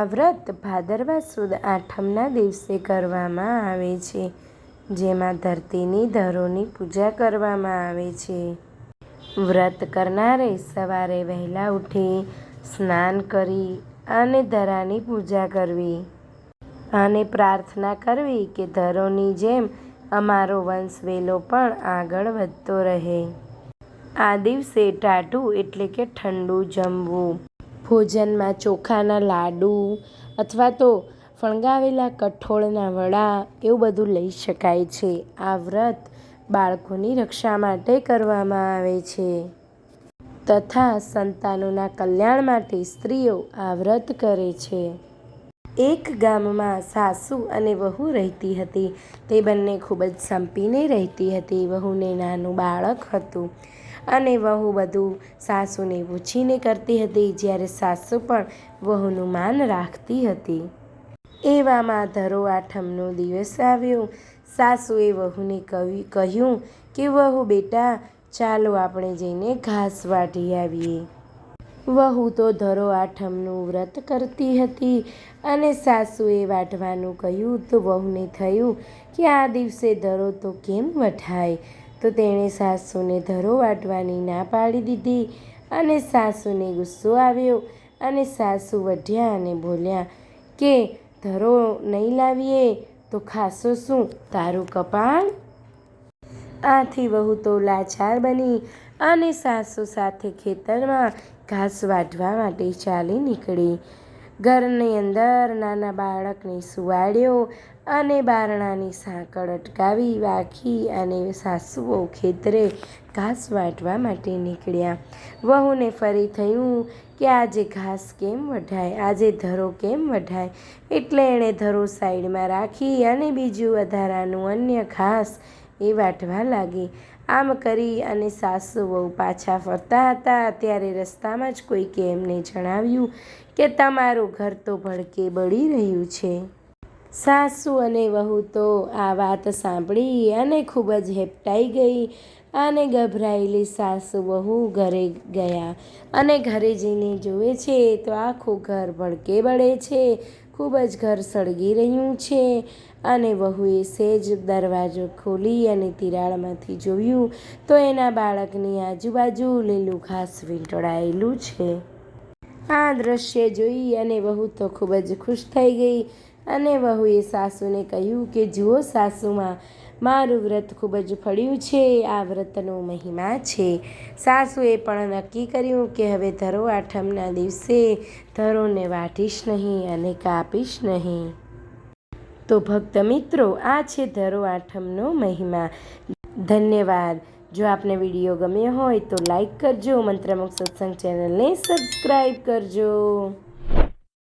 આ વ્રત ભાદરવા સુદ આઠમના દિવસે કરવામાં આવે છે, જેમાં ધરતીની ધરોની પૂજા કરવામાં આવે છે. વ્રત કરનારે સવારે વહેલા ઉઠી સ્નાન કરી અને ધરાની પૂજા કરવી અને પ્રાર્થના કરવી કે ધરોની જેમ અમારો વંશવેલો પણ આગળ વધતો રહે. આ દિવસે ટાઢું એટલે કે ઠંડુ જમવું. ભોજનમાં ચોખાના લાડુ અથવા તો ફણગાવેલા કઠોળના વડા એવું બધું લઈ શકાય છે. આ વ્રત બાળકોની રક્ષા માટે કરવામાં આવે છે તથા સંતાનોના કલ્યાણ માટે સ્ત્રીઓ આ વ્રત કરે છે. એક ગામમાં સાસુ અને વહુ રહેતી હતી. તે બંને ખૂબ જ સંપીને રહેતી હતી. વહુને નાનું બાળક હતું અને વહુ બધું સાસુને પૂછીને કરતી હતી, જ્યારે સાસુ પણ વહુનું માન રાખતી હતી. એવામાં ધરો આઠમનો દિવસ આવ્યો. સાસુએ વહુને કહ્યું કે વહુ બેટા, ચાલો આપણે જઈને ઘાસ વાઢી આવીએ. વહુ તો ધરો આઠમનું વ્રત કરતી હતી અને સાસુએ વાઢવાનું કહ્યું તો વહુને થયું કે આ દિવસે ધરો તો કેમ વઢાય, તો તેણે સાસુને ધરો વાટવાની ના પાડી દીધી અને સાસુને ગુસ્સો આવ્યો અને સાસુ વઢ્યા અને બોલ્યા કે ધરો નહીં લાવીએ તો ખાશો શું, તારું કપાળ? આથી વહુ તો લાચાર બની અને સાસુ સાથે ખેતરમાં ઘાસ વાઢવા માટે ચાલી નીકળી. ઘરની અંદર નાના બાળકને સુવાડ્યો અને બારણાની સાંકળ અટકાવી રાખી અને સાસુઓ ખેતરે ઘાસ વાઢવા માટે નીકળ્યા. વહુને ફરી થયું કે આજે ઘાસ કેમ વઢાય, આજે ધરો કેમ વઢાય, એટલે એણે ધરો સાઈડમાં રાખી અને બીજું વધારાનું અન્ય ઘાસ એ વાઢવા લાગી. આમ કરી અને સાસુ વહુ પાછા ફરતા હતા ત્યારે રસ્તામાં જ કોઈકે એમને જણાવ્યું કે તમારું ઘર તો ભડકે બળી રહ્યું છે. સાસુ અને વહુ તો આ વાત સાંભળી અને ખૂબ જ હેપટાઈ ગઈ અને ગભરાયેલી સાસુ વહુ ઘરે ગયા અને ઘરે જઈને જુએ છે તો આખું ઘર ભડકે બળે છે, ખૂબ જ ઘર સળગી રહ્યું છે. અને વહુએ સહેજ દરવાજો ખોલી અને તિરાડમાંથી જોયું તો એના બાળકની આજુબાજુ લીલું ઘાસ વીંટળાયેલું છે. આ દ્રશ્ય જોઈ અને વહુ તો ખૂબ જ ખુશ થઈ ગઈ અને વહુએ સાસુને કહ્યું કે જુઓ સાસુમાં, મારું વ્રત ખૂબ જ ફળ્યું છે, આ વ્રતનો મહિમા છે. સાસુએ પણ નક્કી કર્યું કે હવે ધરો આઠમના દિવસે ધરોને વાઢીશ નહીં અને કાપીશ નહીં. તો ભક્ત મિત્રો, આ છે ધરો આઠમનો મહિમા. ધન્યવાદ. જો આપને વિડીયો ગમ્યો હોય તો લાઈક કરજો, મંત્રમુગ્ધ સત્સંગ ચેનલને સબસ્ક્રાઈબ કરજો.